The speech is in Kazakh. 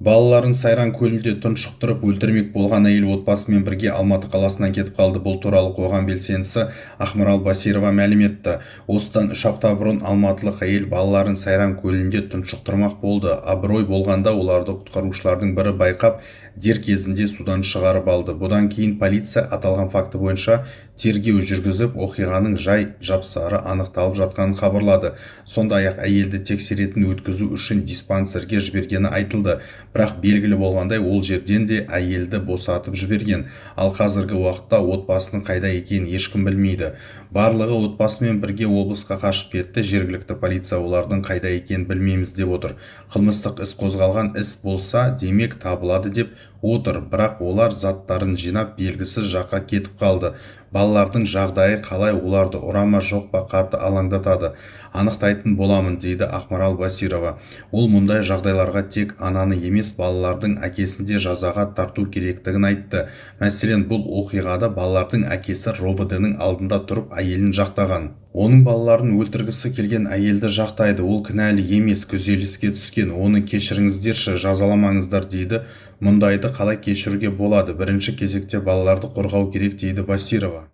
Балаларын Сайран көлінде тұншықтырып өлтірмек болған әйел отбасымен бірге Алматы қаласынан кетіп қалды. Бұл туралы қоғам белсендісі Ақмарал Басирова мәлім етті. Осыдан 3 апта бұрын алматылық әйел балаларын Сайран көлінде тұншықтырмақ болды. Абырой болғанда оларды құтқарушылардың бірі байқап, дер кезінде судан шығарып алды. Бұдан кейін полиция аталған факті бойынша тергеу жүргізіп, оқиғаның жай-жапсары анықталып жатқанын хабарлады. Сондай-ақ әйелді тексеретін өткізу үшін диспансерге жібергені айтылды. Бірақ белгілі болғандай, ол жерден де әйелді босатып жіберген. Ал қазіргі уақытта отбасының қайда екенін ешкім білмейді. Барлығы отбасымен бірге облысқа қашып кетті. Жергілікті полиция олардың қайда екенін білмейміз деп отыр. Қылмыстық іс қозғалған, іс болса, демек табылады деп отыр. Бірақ олар заттарын жинап белгісіз жаққа кетіп қалды. Балалардың жағдайы қалай, оларды ұрама жоқ па, қатты алаңдатады. Анықтайтын боламын, дейді Ақмарал Басирова. Ол мұндай жағдайларға тек ананы емес, балалардың әкесін де жазаға тарту керектігін айтты. Мәселен, бұл оқиғада балалардың әкесі РОВД-ның алдында тұрып әйелін жақтаған. Оның балаларын өлтіргісі келген әйелді жақтайды. Ол кінәлі емес, күйзеліске түскен. Оны кешіріңіздерші, жазаламаңыздар, дейді. Мұндайды қалай кешіруге болады? Бірінші кезекте балаларды қорғау керек, дейді Басирова.